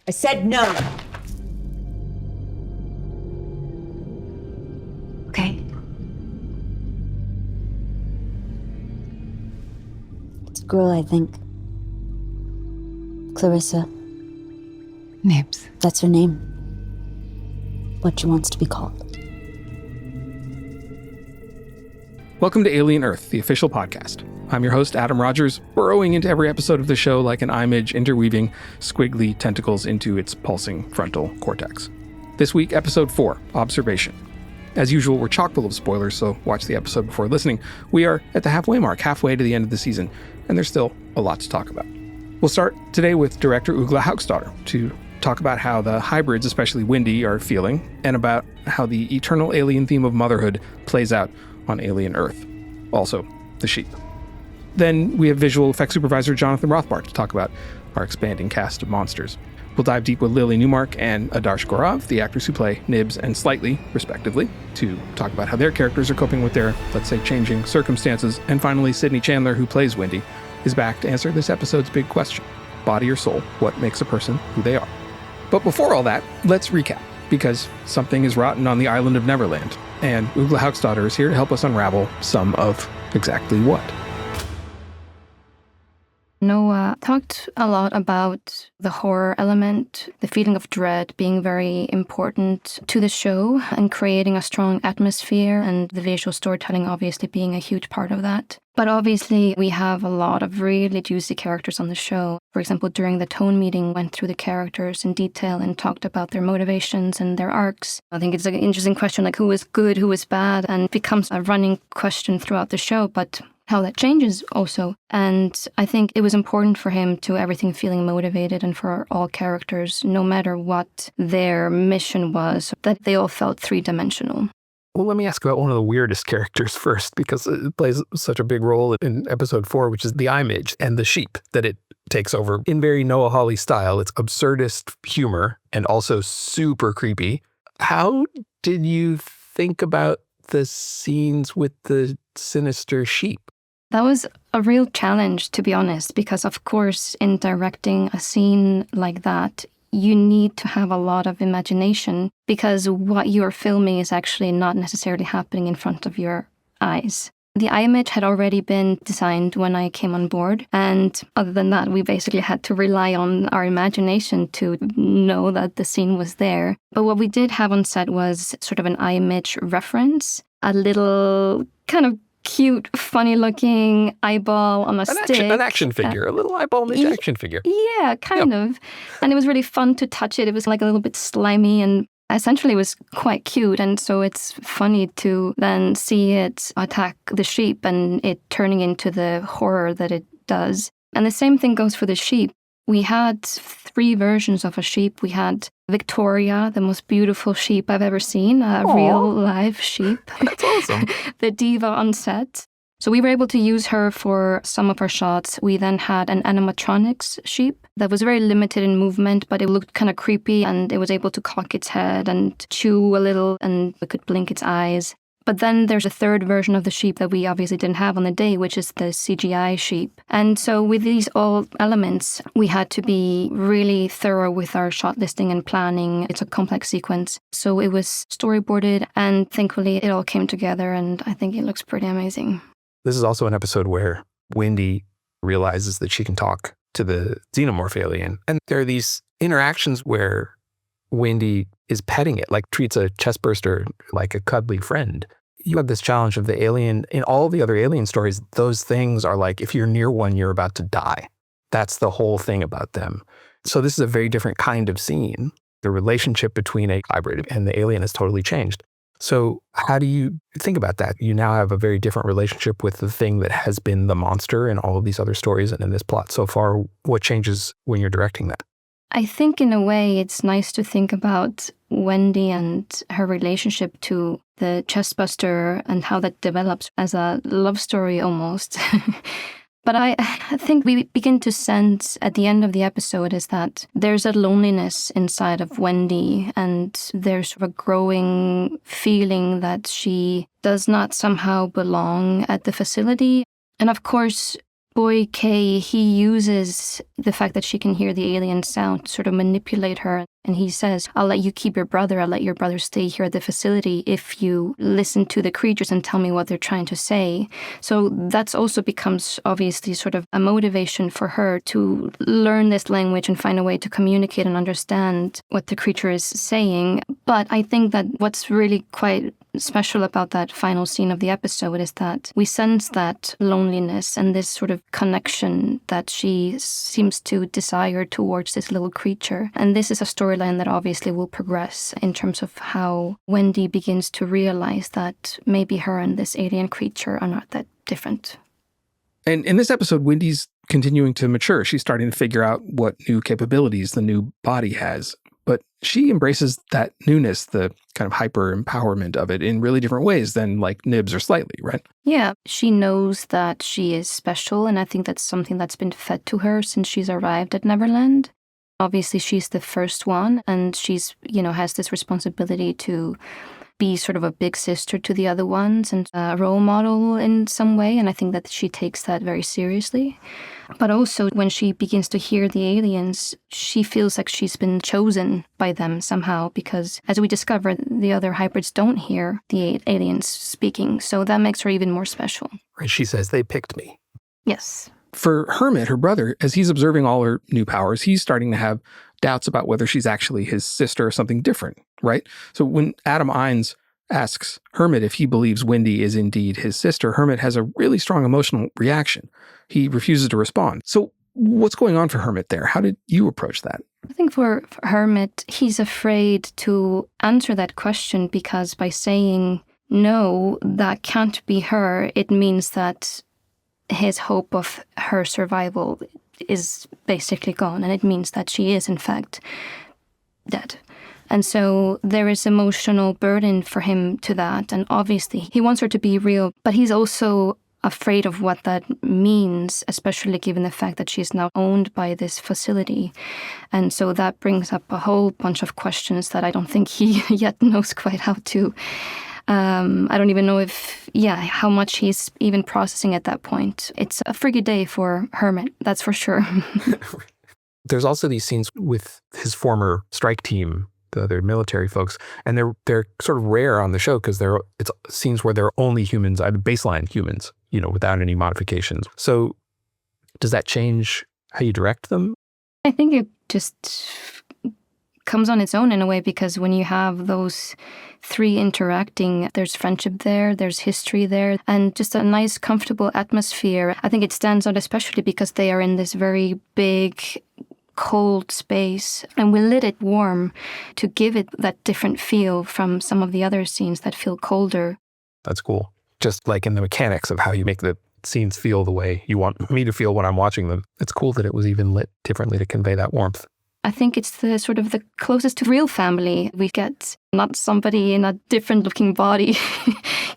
I said no. Okay. It's a girl, I think. Clarissa. Nibs. That's her name. What she wants to be called. Welcome to Alien Earth, the official podcast. I'm your host, Adam Rogers, burrowing into every episode of the show like an image interweaving squiggly tentacles into its pulsing frontal cortex. This week, episode 4, Observation. As usual, we're chock full of spoilers, so watch the episode before listening. We are at the halfway mark, halfway to the end of the season, and there's still a lot to talk about. We'll start today with director Ugla Hauskdóttir to talk about how the hybrids, especially Wendy, are feeling, and about how the eternal alien theme of motherhood plays out on alien Earth. Also, the sheep. Then we have visual effects supervisor Jonathan Rothbart to talk about our expanding cast of monsters. We'll dive deep with Lily Newmark and Adarsh Gourav, the actors who play Nibs and Slightly, respectively, to talk about how their characters are coping with their, let's say, changing circumstances. And finally, Sydney Chandler, who plays Wendy, is back to answer this episode's big question. Body or soul, what makes a person who they are? But before all that, let's recap, because something is rotten on the island of Neverland, and Ugla Hauskdóttir is here to help us unravel some of exactly what. Noah talked a lot about the horror element, the feeling of dread being very important to the show and creating a strong atmosphere, and the visual storytelling obviously being a huge part of that. But obviously we have a lot of really juicy characters on the show. For example, during the tone meeting, went through the characters in detail and talked about their motivations and their arcs. I think it's an interesting question, like who is good, who is bad, and it becomes a running question throughout the show, but how that changes also. And I think it was important for him to everything feeling motivated, and for all characters, no matter what their mission was, that they all felt three-dimensional. Well, let me ask about one of the weirdest characters first, because it plays such a big role in episode 4, which is the image and the sheep that it takes over in very Noah Hawley style. It's absurdist humor and also super creepy. How did you think about the scenes with the sinister sheep? That was a real challenge, to be honest, because of course, in directing a scene like that, you need to have a lot of imagination, because what you're filming is actually not necessarily happening in front of your eyes. The image had already been designed when I came on board, and other than that, we basically had to rely on our imagination to know that the scene was there. But what we did have on set was sort of an image reference, a little kind of cute, funny-looking eyeball on a stick. An action figure, a little eyeball image action figure. Yeah, kind of. And it was really fun to touch it. It was like a little bit slimy, and essentially it was quite cute. And so it's funny to then see it attack the sheep and it turning into the horror that it does. And the same thing goes for the sheep. We had 3 versions of a sheep. We had Victoria, the most beautiful sheep I've ever seen, a real live sheep. That's awesome. The diva on set. So we were able to use her for some of our shots. We then had an animatronics sheep that was very limited in movement, but it looked kind of creepy, and it was able to cock its head and chew a little, and it could blink its eyes. But then there's a 3rd version of the sheep that we obviously didn't have on the day, which is the CGI sheep. And so with these all elements, we had to be really thorough with our shot listing and planning. It's a complex sequence. So it was storyboarded, and thankfully it all came together, and I think it looks pretty amazing. This is also an episode where Wendy realizes that she can talk to the xenomorph alien. And there are these interactions where Wendy is petting it, like treats a chestburster like a cuddly friend. You have this challenge of the alien. In all the other alien stories, those things are like, if you're near one, you're about to die. That's the whole thing about them. So this is a very different kind of scene. The relationship between a hybrid and the alien has totally changed. So how do you think about that? You now have a very different relationship with the thing that has been the monster in all of these other stories and in this plot so far. What changes when you're directing that? I think in a way it's nice to think about Wendy and her relationship to the chestbuster and how that develops as a love story almost. But I think we begin to sense at the end of the episode is that there's a loneliness inside of Wendy, and there's a growing feeling that she does not somehow belong at the facility. And of course, Boy K, he uses the fact that she can hear the alien sound sort of manipulate her. And he says, I'll let you keep your brother. I'll let your brother stay here at the facility if you listen to the creatures and tell me what they're trying to say. So that's also becomes obviously sort of a motivation for her to learn this language and find a way to communicate and understand what the creature is saying. But I think that what's really quite special about that final scene of the episode is that we sense that loneliness and this sort of connection that she seems to desire towards this little creature. And this is a storyline that obviously will progress in terms of how Wendy begins to realize that maybe her and this alien creature are not that different. And in this episode, Wendy's continuing to mature. She's starting to figure out what new capabilities the new body has. But she embraces that newness, the kind of hyper empowerment of it in really different ways than like Nibs or Slightly, right? Yeah, she knows that she is special, and I think that's something that's been fed to her since she's arrived at Neverland. Obviously, she's the first one, and she's, has this responsibility to be sort of a big sister to the other ones and a role model in some way, and I think that she takes that very seriously. But also, when she begins to hear the aliens, she feels like she's been chosen by them somehow, because as we discover, the other hybrids don't hear the aliens speaking, so that makes her even more special. Right, she says, they picked me. Yes. For Hermit, her brother, as he's observing all her new powers, he's starting to have doubts about whether she's actually his sister or something different, right? So when Adam Ines asks Hermit if he believes Wendy is indeed his sister, Hermit has a really strong emotional reaction. He refuses to respond. So what's going on for Hermit there? How did you approach that? I think for Hermit, he's afraid to answer that question because by saying, no, that can't be her, it means that his hope of her survival is basically gone. And it means that she is, in fact, dead. And so there is emotional burden for him to that. And obviously, he wants her to be real, but he's also afraid of what that means, especially given the fact that she's now owned by this facility. And so that brings up a whole bunch of questions that I don't think he yet knows quite how to. I don't even know how much he's even processing at that point. It's a frigid day for Hermit, that's for sure. There's also these scenes with his former strike team, the other military folks, and they're sort of rare on the show because it's scenes where they're only humans, baseline humans, without any modifications. So does that change how you direct them? I think it just comes on its own in a way, because when you have those three interacting, there's friendship there, there's history there, and just a nice, comfortable atmosphere. I think it stands out especially because they are in this very big, cold space, and we lit it warm to give it that different feel from some of the other scenes that feel colder. That's cool. Just like in the mechanics of how you make the scenes feel the way you want me to feel when I'm watching them. It's cool that it was even lit differently to convey that warmth. I think it's the sort of the closest to real family we get, not somebody in a different looking body.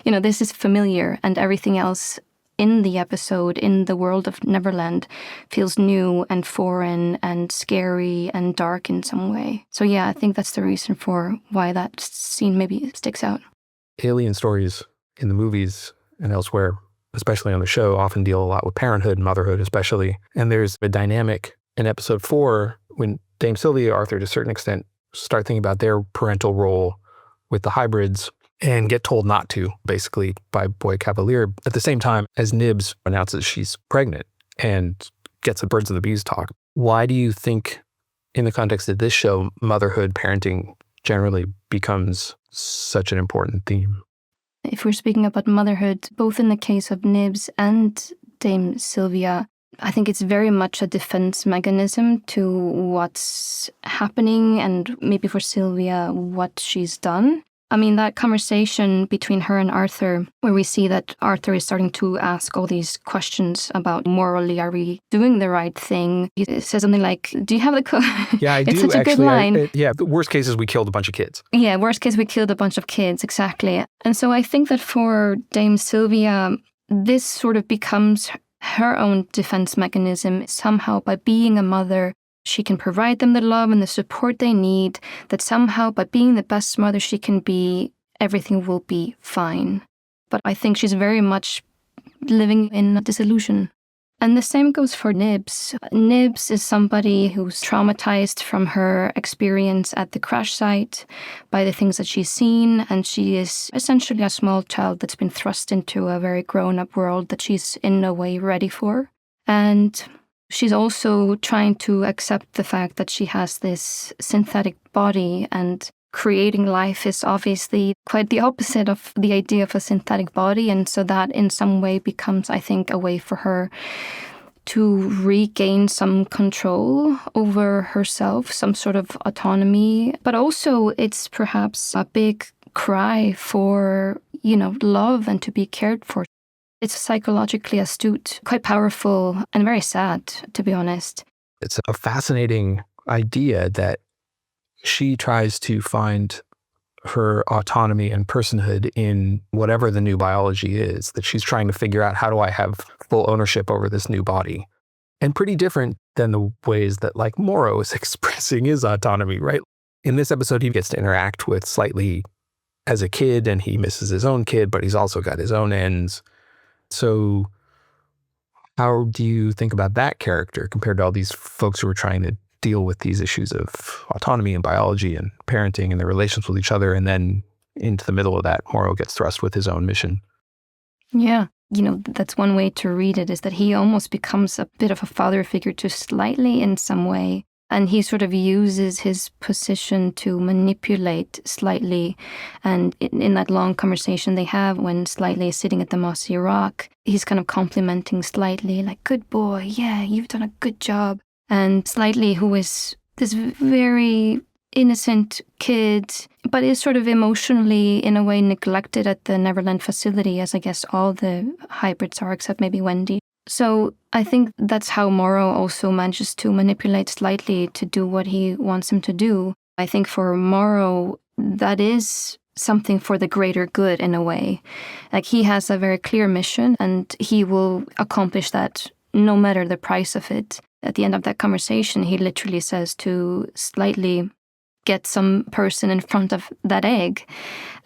This is familiar, and everything else in the episode, in the world of Neverland, feels new and foreign and scary and dark in some way. So yeah, I think that's the reason for why that scene maybe sticks out. Alien stories in the movies and elsewhere, especially on the show, often deal a lot with parenthood and motherhood especially. And there's a dynamic in episode 4 when Dame Sylvia and Arthur, to a certain extent, start thinking about their parental role with the hybrids and get told not to, basically, by Boy Cavalier. At the same time as Nibs announces she's pregnant and gets a birds and the bees talk. Why do you think, in the context of this show, motherhood, parenting generally becomes such an important theme? If we're speaking about motherhood, both in the case of Nibs and Dame Sylvia, I think it's very much a defense mechanism to what's happening, and maybe for Sylvia, what she's done. I mean, that conversation between her and Arthur, where we see that Arthur is starting to ask all these questions about morally, are we doing the right thing? He says something like, do you have the Yeah, I do. It's such a actually, good line. The worst case is we killed a bunch of kids. Yeah, worst case, we killed a bunch of kids, exactly. And so I think that for Dame Sylvia, this sort of becomes her own defense mechanism. Somehow, by being a mother, she can provide them the love and the support they need, that somehow by being the best mother she can be, everything will be fine. But I think she's very much living in a disillusion. And the same goes for Nibs. Nibs is somebody who's traumatized from her experience at the crash site by the things that she's seen, and she is essentially a small child that's been thrust into a very grown-up world that she's in no way ready for. And she's also trying to accept the fact that she has this synthetic body, and creating life is obviously quite the opposite of the idea of a synthetic body. And so that in some way becomes, I think, a way for her to regain some control over herself, some sort of autonomy. But also it's perhaps a big cry for, love and to be cared for. It's psychologically astute, quite powerful, and very sad, to be honest. It's a fascinating idea that she tries to find her autonomy and personhood in whatever the new biology is, that she's trying to figure out, how do I have full ownership over this new body? And pretty different than the ways that like Morrow is expressing his autonomy, right? In this episode, he gets to interact with Slightly as a kid, and he misses his own kid, but he's also got his own ends. So how do you think about that character compared to all these folks who are trying to deal with these issues of autonomy and biology and parenting and their relations with each other, and then into the middle of that, Morrow gets thrust with his own mission? Yeah. That's one way to read it, is that he almost becomes a bit of a father figure to Slightly in some way. And he sort of uses his position to manipulate Slightly. And in that long conversation they have when Slightly is sitting at the mossy rock, he's kind of complimenting Slightly, like, good boy, yeah, you've done a good job. And Slightly, who is this very innocent kid, but is sort of emotionally, in a way, neglected at the Neverland facility, as I guess all the hybrids are, except maybe Wendy. So I think that's how Morrow also manages to manipulate Slightly to do what he wants him to do. I think for Morrow, that is something for the greater good in a way. Like, he has a very clear mission, and he will accomplish that no matter the price of it. At the end of that conversation, he literally says to Slightly, get some person in front of that egg.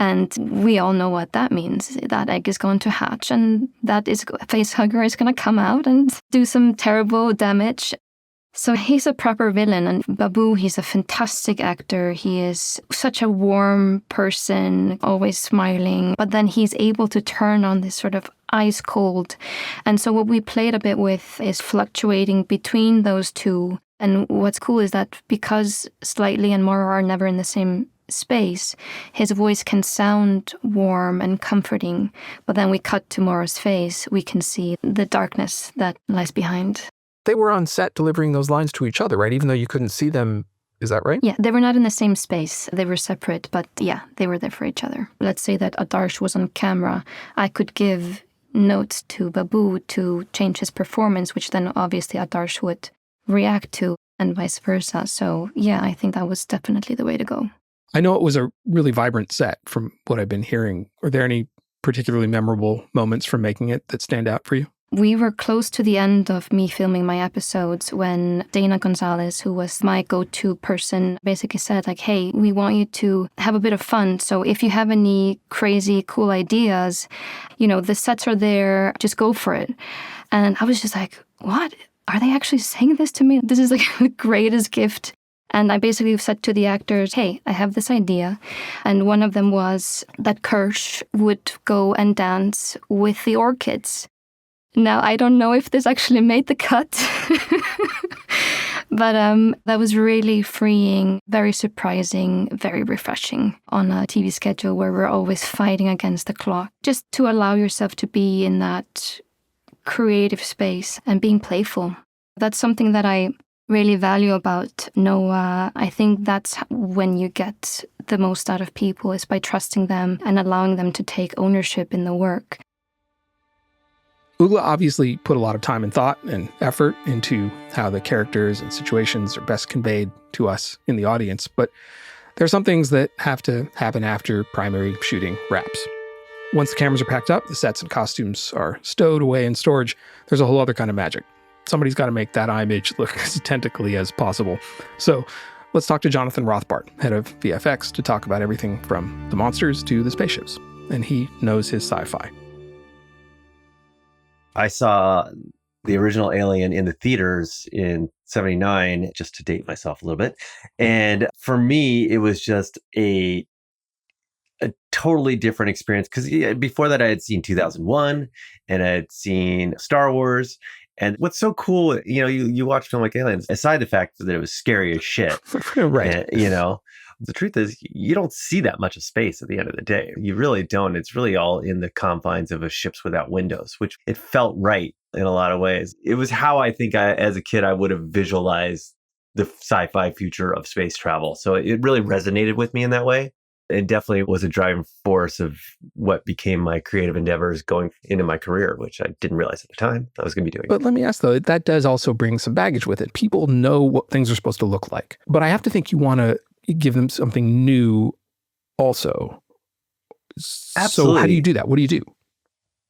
And we all know what that means. That egg is going to hatch, and that facehugger is going to come out and do some terrible damage. So he's a proper villain. And Babu, he's a fantastic actor. He is such a warm person, always smiling. But then he's able to turn on this sort of ice cold. And so what we played a bit with is fluctuating between those two. And what's cool is that because Slightly and Morrow are never in the same space, his voice can sound warm and comforting. But then we cut to Morrow's face, we can see the darkness that lies behind. They were on set delivering those lines to each other, right? Even though you couldn't see them. Is that right? Yeah, they were not in the same space. They were separate, but yeah, they were there for each other. Let's say that Adarsh was on camera. I could give notes to Babu to change his performance, which then obviously Adarsh would react to, and vice versa. So yeah, I think that was definitely the way to go. I know it was a really vibrant set from what I've been hearing. Are there any particularly memorable moments from making it that stand out for you? We were close to the end of me filming my episodes when Dana Gonzalez, who was my go-to person, basically said, like, hey, we want you to have a bit of fun. So if you have any crazy, cool ideas, the sets are there, just go for it. And I was just like, what? Are they actually saying this to me? This is like the greatest gift. And I basically said to the actors, hey, I have this idea. And one of them was that Kirsch would go and dance with the orchids. Now, I don't know if this actually made the cut, but that was really freeing, very surprising, very refreshing on a TV schedule where we're always fighting against the clock. Just to allow yourself to be in that creative space and being playful. That's something that I really value about Noah. I think that's when you get the most out of people, is by trusting them and allowing them to take ownership in the work. Ugla obviously put a lot of time and thought and effort into how the characters and situations are best conveyed to us in the audience, but there are some things that have to happen after primary shooting wraps. Once the cameras are packed up, the sets and costumes are stowed away in storage, there's a whole other kind of magic. Somebody's got to make that image look as tentacly as possible. So let's talk to Jonathan Rothbart, head of VFX, to talk about everything from the monsters to the spaceships. And he knows his sci-fi. I saw the original Alien in the theaters in 79, just to date myself a little bit. And for me, it was just a totally different experience because before that I had seen 2001 and I had seen Star Wars. And what's so cool, you watch a film like Aliens, aside the fact that it was scary as shit, Right. and, the truth is you don't see that much of space at the end of the day. You really don't. It's really all in the confines of a ships without windows, which it felt right in a lot of ways. It was how I think as a kid, I would have visualized the sci-fi future of space travel. So it really resonated with me in that way. It definitely was a driving force of what became my creative endeavors going into my career, which I didn't realize at the time I was going to be doing. But let me ask, though, that does also bring some baggage with it. People know what things are supposed to look like. But I have to think you want to give them something new also. Absolutely. So how do you do that? What do you do?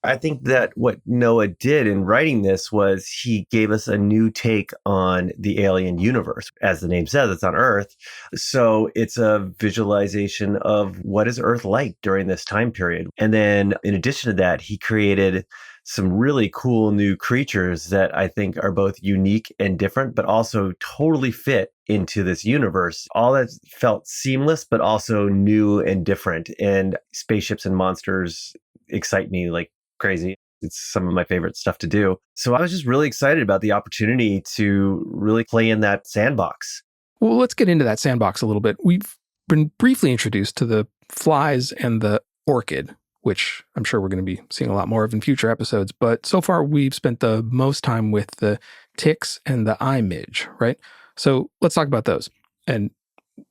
I think that what Noah did in writing this was he gave us a new take on the alien universe. As the name says, it's on Earth. So it's a visualization of what is Earth like during this time period. And then in addition to that, he created some really cool new creatures that I think are both unique and different, but also totally fit into this universe. All that felt seamless, but also new and different. And spaceships and monsters excite me like crazy. It's some of my favorite stuff to do. So I was just really excited about the opportunity to really play in that sandbox. Well, let's get into that sandbox a little bit. We've been briefly introduced to the flies and the orchid, which I'm sure we're going to be seeing a lot more of in future episodes. But so far, we've spent the most time with the ticks and the eye midge, right? So let's talk about those. And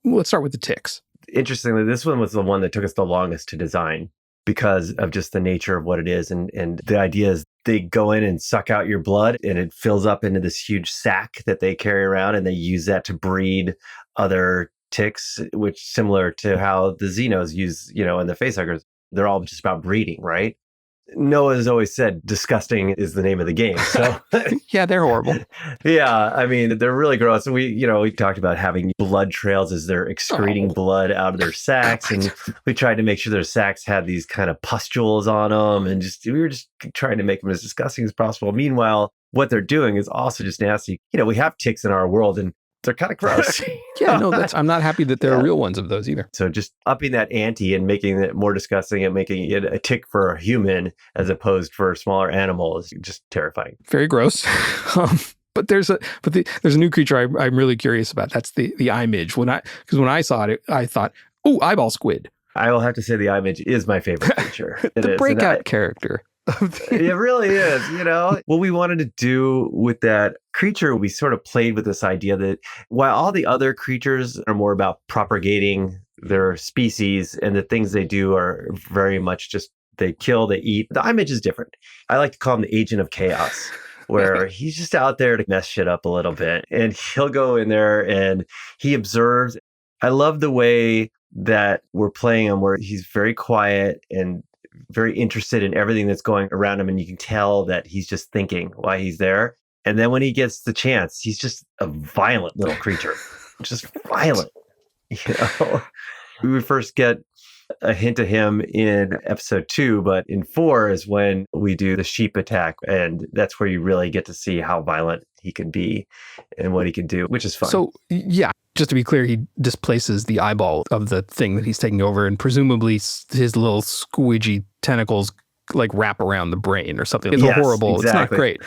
let's start with the ticks. Interestingly, this one was the one that took us the longest to design because of just the nature of what it is. And the idea is they go in and suck out your blood and it fills up into this huge sac that they carry around, and they use that to breed other ticks, which similar to how the Xenos use, and the facehuggers. They're all just about breeding, right? Noah has always said disgusting is the name of the game. So yeah, they're horrible. Yeah, I mean, they're really gross. And we talked about having blood trails as they're excreting blood out of their sacs. And we tried to make sure their sacs had these kind of pustules on them. And we were just trying to make them as disgusting as possible. Meanwhile, what they're doing is also just nasty. We have ticks in our world and they're kind of gross. Yeah, no, I'm not happy that there are real ones of those either. So just upping that ante and making it more disgusting and making it a tick for a human as opposed for a smaller animal is just terrifying. Very gross. But there's a new creature I'm really curious about. That's the eye midge. Because when I saw it, I thought, oh, eyeball squid. I will have to say the eye midge is my favorite creature. The breakout character. It really is, What we wanted to do with that creature, we sort of played with this idea that while all the other creatures are more about propagating their species and the things they do are very much just they kill, they eat, the image is different. I like to call him the agent of chaos, where he's just out there to mess shit up a little bit. And he'll go in there and he observes. I love the way that we're playing him, where he's very quiet and very interested in everything that's going around him. And you can tell that he's just thinking why he's there. And then when he gets the chance, he's just a violent little creature, just violent. We first get a hint of him in episode 2, but in 4 is when we do the sheep attack. And that's where you really get to see how violent he can be and what he can do, which is fun. So, yeah, just to be clear, he displaces the eyeball of the thing that he's taking over, and presumably his little squidgy tentacles like wrap around the brain or something. It's horrible. Exactly. It's not great.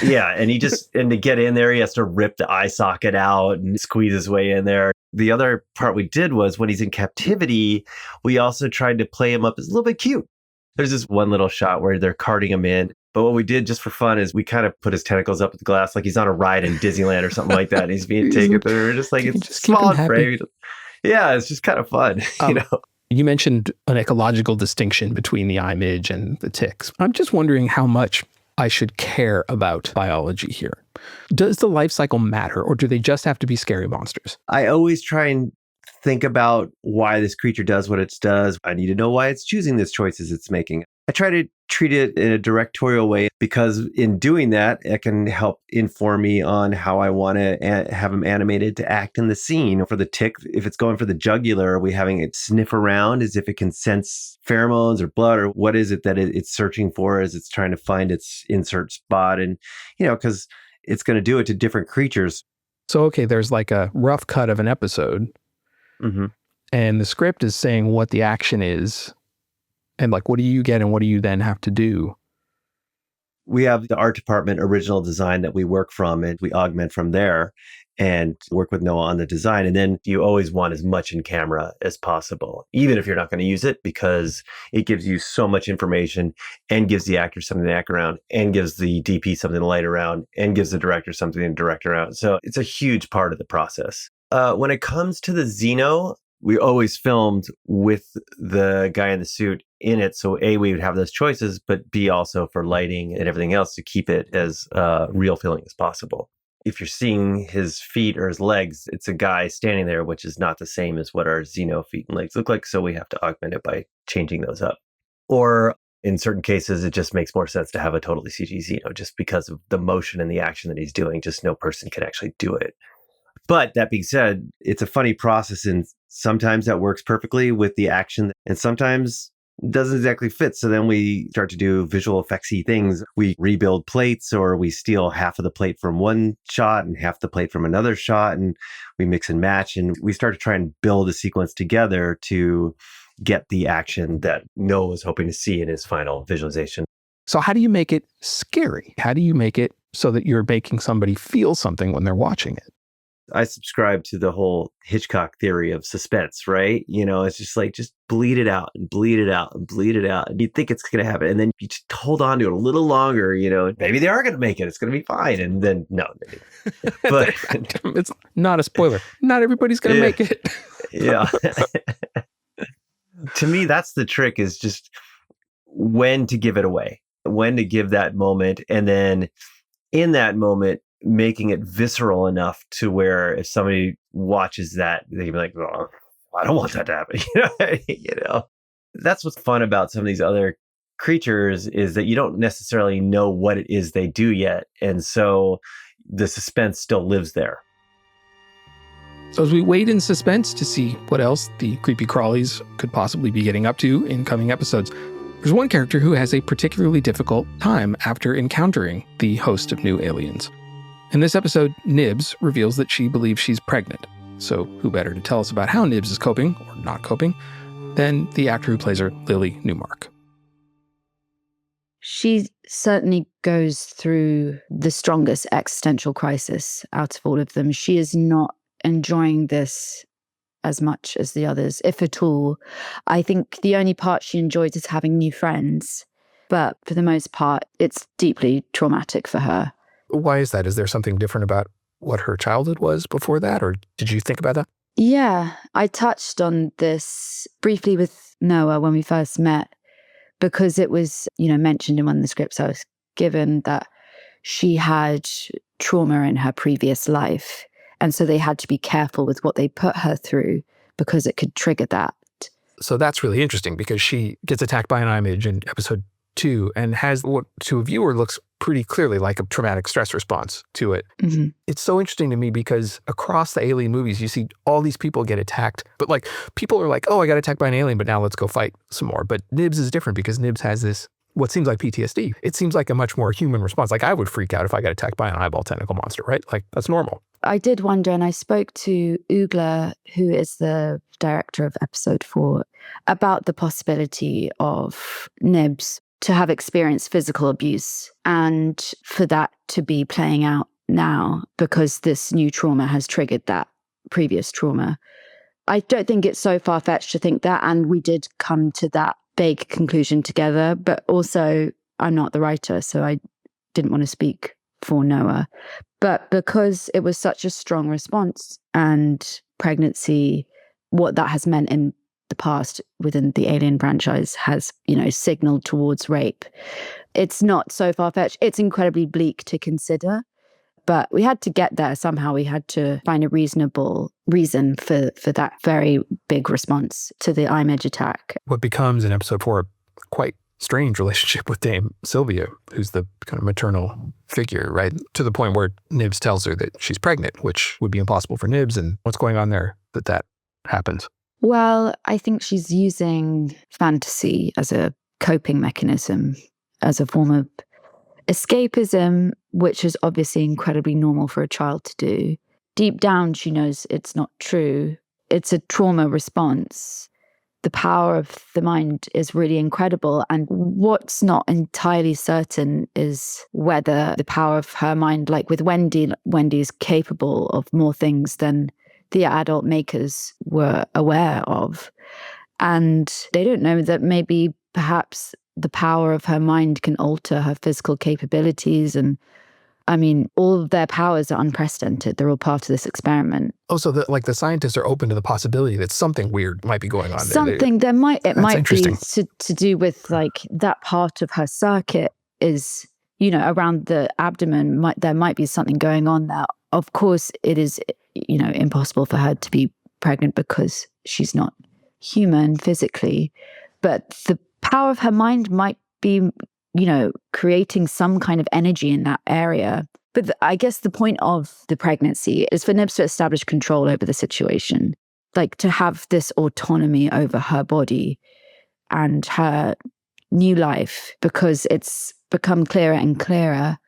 Yeah. And and to get in there, he has to rip the eye socket out and squeeze his way in there. The other part we did was when he's in captivity, we also tried to play him up as a little bit cute. There's this one little shot where they're carting him in. But what we did just for fun is we kind of put his tentacles up at the glass like he's on a ride in Disneyland or something like that. And he's being taken through. Just like it's just small and brave. Yeah, it's just kind of fun, You mentioned an ecological distinction between the eye midge and the ticks. I'm just wondering how much I should care about biology here. Does the life cycle matter, or do they just have to be scary monsters? I always try and think about why this creature does what it does. I need to know why it's choosing these choices it's making. I try to treat it in a directorial way because in doing that, it can help inform me on how I want to have him animated to act in the scene. For the tick, if it's going for the jugular, are we having it sniff around as if it can sense pheromones or blood, or what is it that it's searching for as it's trying to find its insert spot? And, because it's going to do it to different creatures. So, okay, there's like a rough cut of an episode, and the script is saying what the action is, and like, what do you get and what do you then have to do? We have the art department original design that we work from, and we augment from there and work with Noah on the design. And then you always want as much in camera as possible, even if you're not going to use it, because it gives you so much information and gives the actor something to act around and gives the DP something to light around and gives the director something to direct around. So it's a huge part of the process. When it comes to the Xeno, we always filmed with the guy in the suit in it. So A, we would have those choices, but B, also for lighting and everything else to keep it as real feeling as possible. If you're seeing his feet or his legs, it's a guy standing there, which is not the same as what our Xeno feet and legs look like. So we have to augment it by changing those up. Or in certain cases, it just makes more sense to have a totally CG Xeno just because of the motion and the action that he's doing. Just no person can actually do it. But that being said, it's a funny process, and sometimes that works perfectly with the action, and sometimes it doesn't exactly fit. So then we start to do visual effectsy things. We rebuild plates, or we steal half of the plate from one shot and half the plate from another shot, and we mix and match, and we start to try and build a sequence together to get the action that Noah was hoping to see in his final visualization. So how do you make it scary? How do you make it so that you're making somebody feel something when they're watching it? I subscribe to the whole Hitchcock theory of suspense, right? It's just like, just bleed it out and bleed it out and bleed it out. And you think it's going to happen. And then you just hold on to it a little longer, maybe they are going to make it. It's going to be fine. And then, no. But it's not a spoiler. Not everybody's going to make it. Yeah. To me, that's the trick, is just when to give it away, when to give that moment. And then in that moment, making it visceral enough to where if somebody watches that, they can be like, oh, I don't want that to happen. That's what's fun about some of these other creatures, is that you don't necessarily know what it is they do yet. And so the suspense still lives there. So as we wait in suspense to see what else the creepy crawlies could possibly be getting up to in coming episodes, there's one character who has a particularly difficult time after encountering the host of new aliens. In this episode, Nibs reveals that she believes she's pregnant. So who better to tell us about how Nibs is coping, or not coping, than the actor who plays her, Lily Newmark. She certainly goes through the strongest existential crisis out of all of them. She is not enjoying this as much as the others, if at all. I think the only part she enjoys is having new friends. But for the most part, it's deeply traumatic for her. Why is that? Is there something different about what her childhood was before that? Or did you think about that? Yeah, I touched on this briefly with Noah when we first met, because it was, mentioned in one of the scripts I was given that she had trauma in her previous life. And so they had to be careful with what they put her through because it could trigger that. So that's really interesting, because she gets attacked by an image in episode 2 and has what to a viewer looks pretty clearly like a traumatic stress response to it. Mm-hmm. It's so interesting to me because across the alien movies, you see all these people get attacked, but like people are like, oh, I got attacked by an alien, but now let's go fight some more. But Nibs is different because Nibs has this, what seems like PTSD. It seems like a much more human response. Like I would freak out if I got attacked by an eyeball tentacle monster, right? Like that's normal. I did wonder, and I spoke to Ugla, who is the director of Episode 4, about the possibility of Nibs to have experienced physical abuse and for that to be playing out now because this new trauma has triggered that previous trauma. I don't think it's so far-fetched to think that, and we did come to that vague conclusion together, but also I'm not the writer, so I didn't want to speak for Noah. But because it was such a strong response, and pregnancy, what that has meant in the past within the Alien franchise has, signaled towards rape. It's not so far-fetched. It's incredibly bleak to consider, but we had to get there somehow. We had to find a reasonable reason for that very big response to the image attack. What becomes in episode 4 quite strange relationship with Dame Sylvia, who's the kind of maternal figure, right? To the point where Nibs tells her that she's pregnant, which would be impossible for Nibs. And what's going on there that happens? Well, I think she's using fantasy as a coping mechanism, as a form of escapism, which is obviously incredibly normal for a child to do. Deep down, she knows it's not true. It's a trauma response. The power of the mind is really incredible. And what's not entirely certain is whether the power of her mind, like with Wendy is capable of more things than the adult makers were aware of. And they don't know that maybe perhaps the power of her mind can alter her physical capabilities. And I mean, all of their powers are unprecedented. They're all part of this experiment. Oh, so the scientists are open to the possibility that something weird might be going on there. It might be to do with like that part of her circuit is, around the abdomen. There might be something going on there. Of course, it is, impossible for her to be pregnant because she's not human physically. But the power of her mind might be, creating some kind of energy in that area. But I guess the point of the pregnancy is for Nibs to establish control over the situation, like to have this autonomy over her body and her new life, because it's become clearer and clearer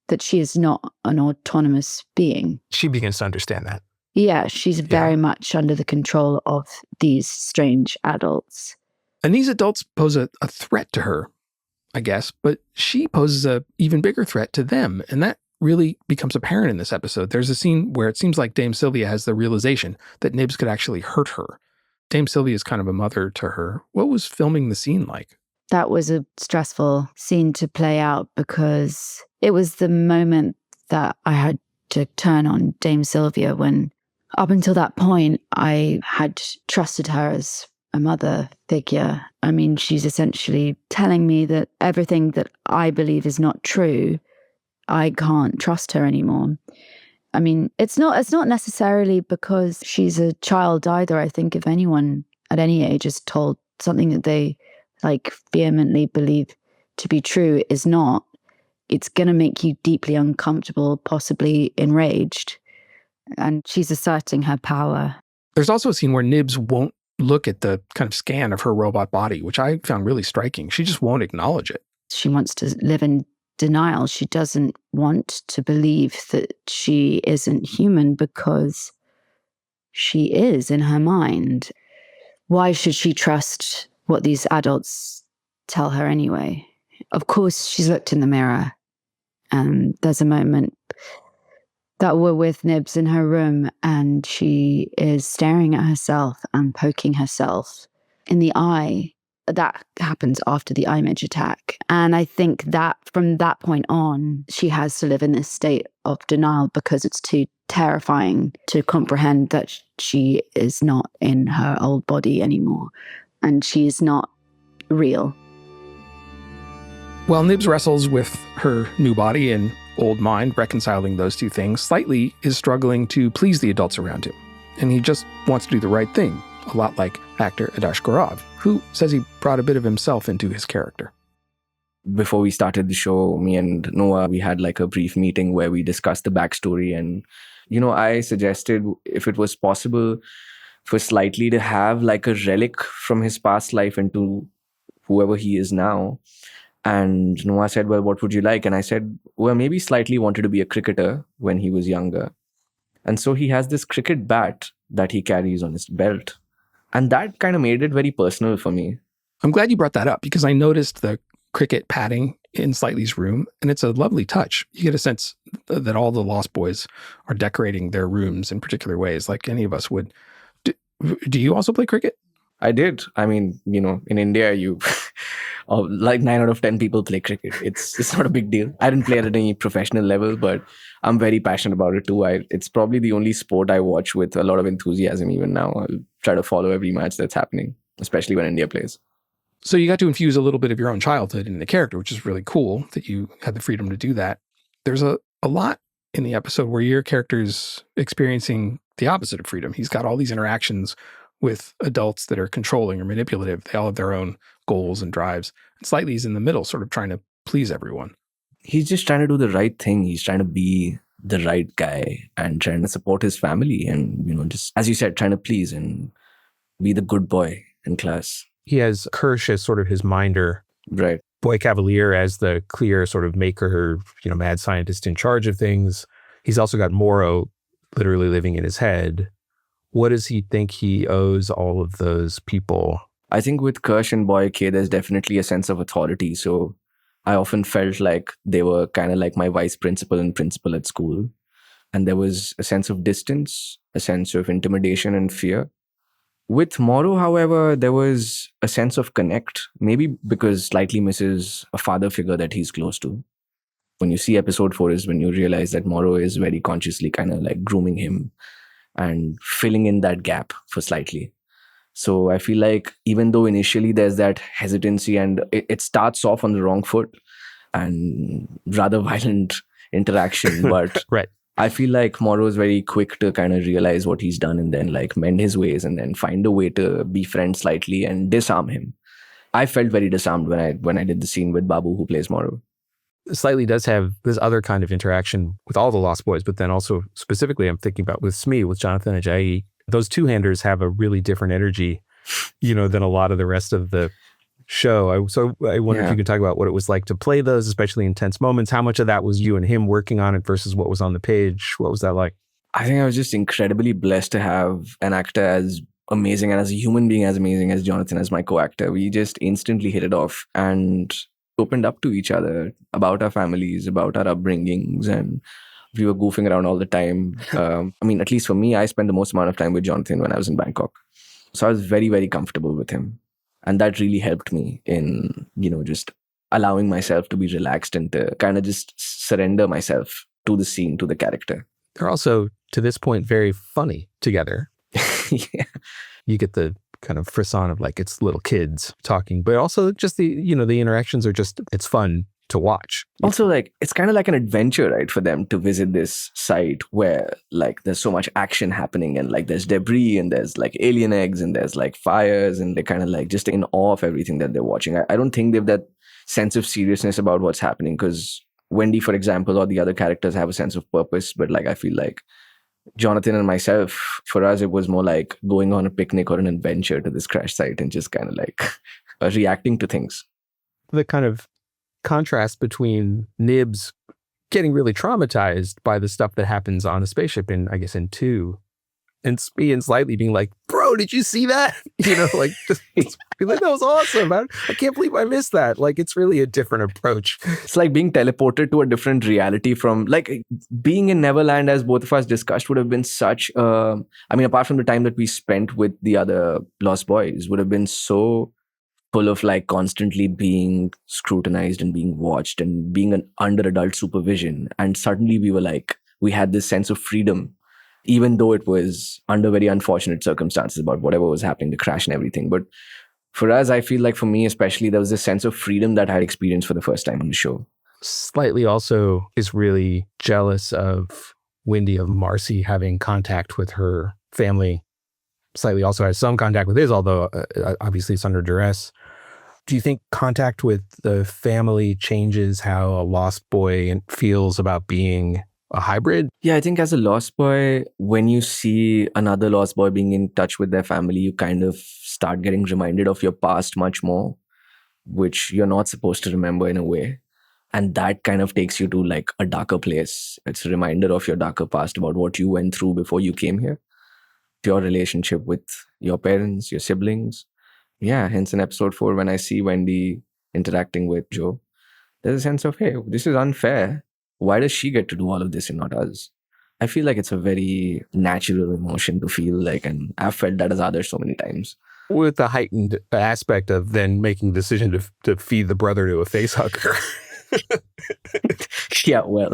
that she is not an autonomous being. She begins to understand that. Yeah, she's very much under the control of these strange adults. And these adults pose a threat to her, I guess, but she poses a even bigger threat to them. And that really becomes apparent in this episode. There's a scene where it seems like Dame Sylvia has the realization that Nibs could actually hurt her. Dame Sylvia is kind of a mother to her. What was filming the scene like? That was a stressful scene to play out because it was the moment that I had to turn on Dame Sylvia when, up until that point, I had trusted her as a mother figure. I mean, she's essentially telling me that everything that I believe is not true, I can't trust her anymore. I mean, it's not necessarily because she's a child either. I think if anyone at any age is told something that they vehemently believe to be true is not, it's going to make you deeply uncomfortable, possibly enraged. And she's asserting her power. There's also a scene where Nibs won't look at the kind of scan of her robot body, which I found really striking. She just won't acknowledge it. She wants to live in denial. She doesn't want to believe that she isn't human because she is in her mind. Why should she trust what these adults tell her anyway? Of course, she's looked in the mirror, and there's a moment that we're with Nibs in her room and she is staring at herself and poking herself in the eye. That happens after the image attack. And I think that from that point on, she has to live in this state of denial because it's too terrifying to comprehend that she is not in her old body anymore and she is not real. While Nibs wrestles with her new body and old mind, reconciling those two things, Slightly is struggling to please the adults around him. And he just wants to do the right thing, a lot like actor Adarsh Gourav, who says he brought a bit of himself into his character. Before we started the show, me and Noah, we had a brief meeting where we discussed the backstory. And, I suggested if it was possible for Slightly to have a relic from his past life into whoever he is now. And Noah said, well, what would you like? And I said, well, maybe Slightly wanted to be a cricketer when he was younger. And so he has this cricket bat that he carries on his belt. And that kind of made it very personal for me. I'm glad you brought that up because I noticed the cricket padding in Slightly's room, and it's a lovely touch. You get a sense that all the Lost Boys are decorating their rooms in particular ways, like any of us would. Do you also play cricket? I did. I mean, in India, 9 out of 10 people play cricket. It's not a big deal. I didn't play at any professional level, but I'm very passionate about it too. It's probably the only sport I watch with a lot of enthusiasm even now. I'll try to follow every match that's happening, especially when India plays. So you got to infuse a little bit of your own childhood in the character, which is really cool that you had the freedom to do that. There's a lot in the episode where your character's experiencing the opposite of freedom. He's got all these interactions with adults that are controlling or manipulative. They all have their own goals and drives. And Slightly is in the middle, sort of trying to please everyone. He's just trying to do the right thing. He's trying to be the right guy and trying to support his family and, just, as you said, trying to please and be the good boy in class. He has Kirsch as sort of his minder. Right. Boy Cavalier as the clear sort of maker, mad scientist in charge of things. He's also got Morrow literally living in his head. What does he think he owes all of those people? I think with Kirsch and Boy K, there's definitely a sense of authority. So I often felt like they were kind of like my vice principal and principal at school. And there was a sense of distance, a sense of intimidation and fear. With Morrow, however, there was a sense of connect, maybe because slightly misses a father figure that he's close to. When you see episode 4 is when you realize that Morrow is very consciously kind of like grooming him and filling in that gap for Slightly. So I feel like even though initially there's that hesitancy and it starts off on the wrong foot and rather violent interaction, but right. I feel like Morrow is very quick to kind of realize what he's done and then like mend his ways and then find a way to befriend Slightly and disarm him. I felt very disarmed when I did the scene with Babu, who plays Morrow. Slightly does have this other kind of interaction with all the Lost Boys, but then also specifically I'm thinking about with Smee, with Jonathan Ajayi. Those two-handers have a really different energy, than a lot of the rest of the show. So I wonder if you could talk about what it was like to play those, especially in tense moments. How much of that was you and him working on it versus what was on the page? What was that like? I think I was just incredibly blessed to have an actor as amazing and as a human being as amazing as Jonathan as my co-actor. We just instantly hit it off and opened up to each other about our families, about our upbringings, and we were goofing around all the time. At least for me, I spent the most amount of time with Jonathan when I was in Bangkok. So I was very, very comfortable with him. And that really helped me in, just allowing myself to be relaxed and to kind of just surrender myself to the scene, to the character. They're also, to this point, very funny together. Yeah. You get the kind of frisson of like it's little kids talking, but also just the interactions are just, it's fun to watch. Also, like, it's kind of like an adventure, right, for them to visit this site where like there's so much action happening and like there's debris and there's like alien eggs and there's like fires and they're kind of like just in awe of everything that they're watching. I don't think they've that sense of seriousness about what's happening because Wendy, for example, or the other characters have a sense of purpose, but like I feel like Jonathan and myself, for us, it was more like going on a picnic or an adventure to this crash site and just kind of like reacting to things. The kind of contrast between Nibs getting really traumatized by the stuff that happens on a spaceship in 2, and Smee and Slightly being like, bro, did you see that? Just be like, that was awesome. I can't believe I missed that. Like, it's really a different approach. It's like being teleported to a different reality from like being in Neverland, as both of us discussed, would have been such apart from the time that we spent with the other Lost Boys, would have been so full of like constantly being scrutinized and being watched and being under adult supervision. And suddenly we had this sense of freedom, even though it was under very unfortunate circumstances about whatever was happening, the crash and everything. But for us, I feel like for me especially, there was this sense of freedom that I had experienced for the first time on the show. Slightly also is really jealous of Wendy, of Marcy having contact with her family. Slightly also has some contact with his, although obviously it's under duress. Do you think contact with the family changes how a Lost Boy feels about being a hybrid? Yeah, I think as a Lost Boy, when you see another Lost Boy being in touch with their family, you kind of start getting reminded of your past much more, which you're not supposed to remember in a way. And that kind of takes you to like a darker place. It's a reminder of your darker past about what you went through before you came here. Your relationship with your parents, your siblings. Yeah, hence in episode 4, when I see Wendy interacting with Joe, there's a sense of, hey, this is unfair. Why does she get to do all of this and not us? I feel like it's a very natural emotion to feel like, and I've felt that as Adarsh so many times. With the heightened aspect of then making the decision to feed the brother to a facehugger. Yeah, well.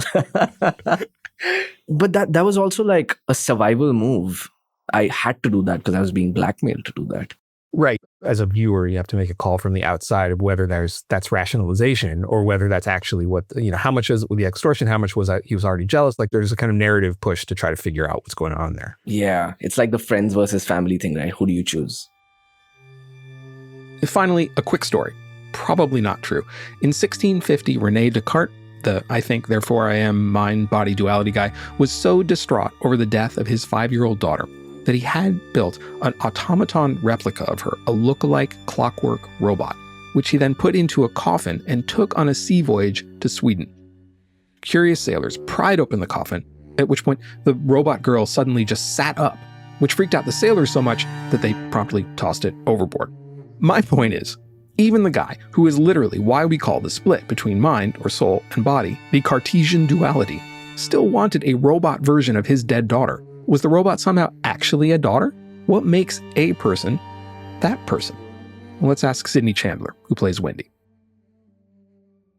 But that was also like a survival move. I had to do that because I was being blackmailed to do that. Right. As a viewer, you have to make a call from the outside of whether that's rationalization or whether that's actually what, how much is the extortion, how much was he was already jealous. Like there's a kind of narrative push to try to figure out what's going on there. Yeah, it's like the friends versus family thing, right? Who do you choose? Finally, a quick story. Probably not true. In 1650, René Descartes, the I think, therefore I am, mind-body duality guy, was so distraught over the death of his 5-year-old daughter that he had built an automaton replica of her, a look-alike clockwork robot, which he then put into a coffin and took on a sea voyage to Sweden. Curious sailors pried open the coffin, at which point the robot girl suddenly just sat up, which freaked out the sailors so much that they promptly tossed it overboard. My point is, even the guy who is literally why we call the split between mind or soul and body the Cartesian duality still wanted a robot version of his dead daughter. Was the robot somehow actually a daughter? What makes a person that person? Well, let's ask Sydney Chandler, who plays Wendy.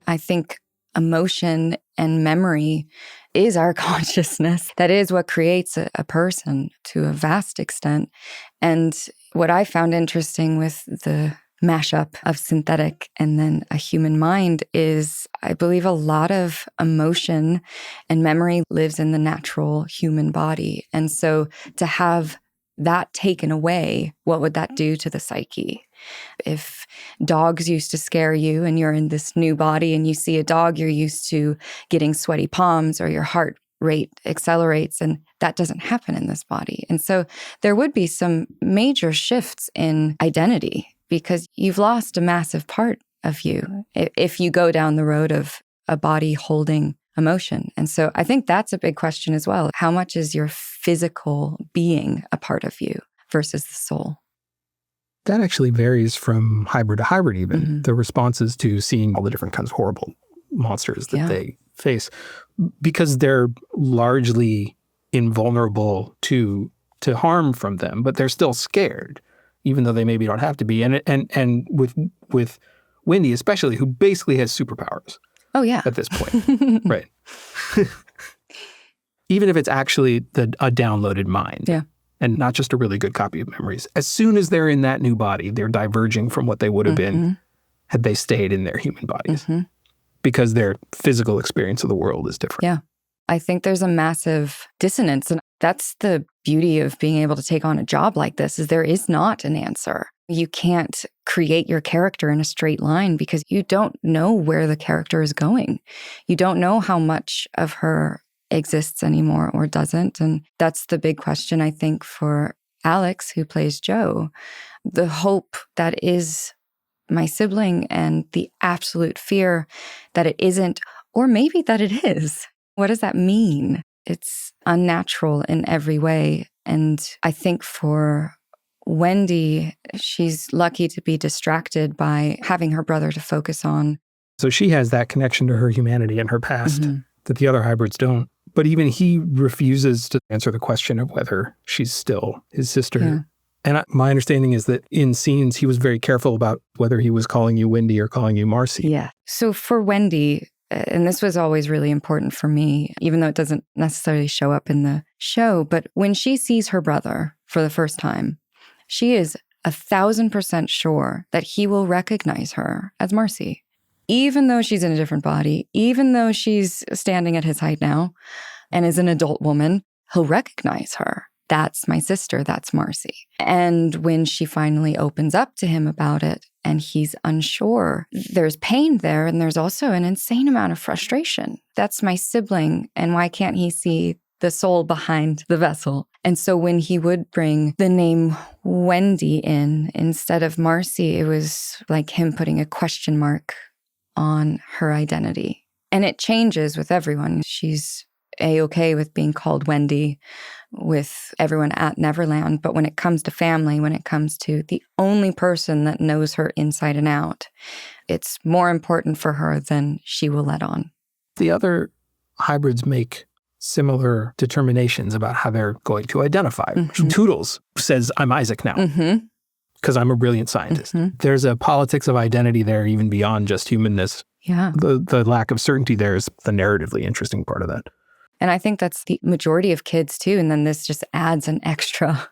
I think emotion and memory is our consciousness. That is what creates a person to a vast extent. And what I found interesting with the mashup of synthetic and then a human mind is, I believe, a lot of emotion and memory lives in the natural human body. And so to have that taken away, what would that do to the psyche? If dogs used to scare you and you're in this new body and you see a dog, you're used to getting sweaty palms or your heart rate accelerates, and that doesn't happen in this body. And so there would be some major shifts in identity because you've lost a massive part of you if you go down the road of a body holding emotion. And so I think that's a big question as well. How much is your physical being a part of you versus the soul? That actually varies from hybrid to hybrid even, the responses to seeing all the different kinds of horrible monsters that they face, because they're largely invulnerable to harm from them, but they're still scared, even though they maybe don't have to be. And with Wendy especially, who basically has superpowers. Oh, yeah. At this point. Right. Even if it's actually a downloaded mind. Yeah. And not just a really good copy of memories. As soon as they're in that new body, they're diverging from what they would have been had they stayed in their human bodies. Because their physical experience of the world is different. Yeah. I think there's a massive dissonance. And that's the beauty of being able to take on a job like this, is there is not an answer. You can't create your character in a straight line because you don't know where the character is going. You don't know how much of her exists anymore or doesn't. And that's the big question, I think, for Alex, who plays Joe. The hope that is my sibling and the absolute fear that it isn't, or maybe that it is. What does that mean? It's unnatural in every way. And I think for Wendy, she's lucky to be distracted by having her brother to focus on. So she has that connection to her humanity and her past that the other hybrids don't. But even he refuses to answer the question of whether she's still his sister. Yeah. And my understanding is that in scenes, he was very careful about whether he was calling you Wendy or calling you Marcy. Yeah. So for Wendy, and this was always really important for me, even though it doesn't necessarily show up in the show, but when she sees her brother for the first time, she is 1,000% sure that he will recognize her as Marcy. Even though she's in a different body, even though she's standing at his height now and is an adult woman, he'll recognize her. That's my sister, that's Marcy. And when she finally opens up to him about it and he's unsure, there's pain there and there's also an insane amount of frustration. That's my sibling, and why can't he see the soul behind the vessel? And so when he would bring the name Wendy in instead of Marcy, it was like him putting a question mark on her identity. And it changes with everyone. She's A-okay with being called Wendy with everyone at Neverland. But when it comes to family, when it comes to the only person that knows her inside and out, it's more important for her than she will let on. The other hybrids make similar determinations about how they're going to identify. Toodles says, I'm Isaac now. Because I'm a brilliant scientist. There's a politics of identity there, even beyond just humanness. Yeah. The lack of certainty there is the narratively interesting part of that. And I think that's the majority of kids too. And then this just adds an extra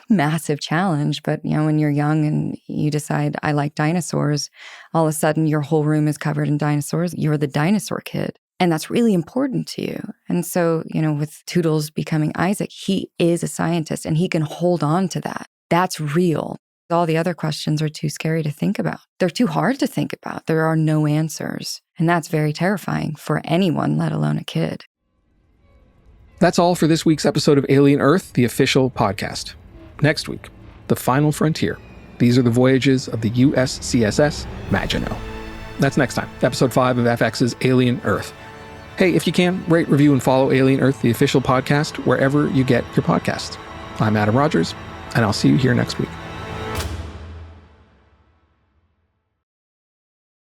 massive challenge. But, when you're young and you decide, I like dinosaurs, all of a sudden your whole room is covered in dinosaurs. You're the dinosaur kid. And that's really important to you. And so, with Toodles becoming Isaac, he is a scientist and he can hold on to that. That's real. All the other questions are too scary to think about. They're too hard to think about. There are no answers. And that's very terrifying for anyone, let alone a kid. That's all for this week's episode of Alien Earth, the official podcast. Next week, the final frontier. These are the voyages of the USCSS Maginot. That's next time, episode 5 of FX's Alien Earth. Hey, if you can, rate, review, and follow Alien Earth, the official podcast, wherever you get your podcasts. I'm Adam Rogers, and I'll see you here next week.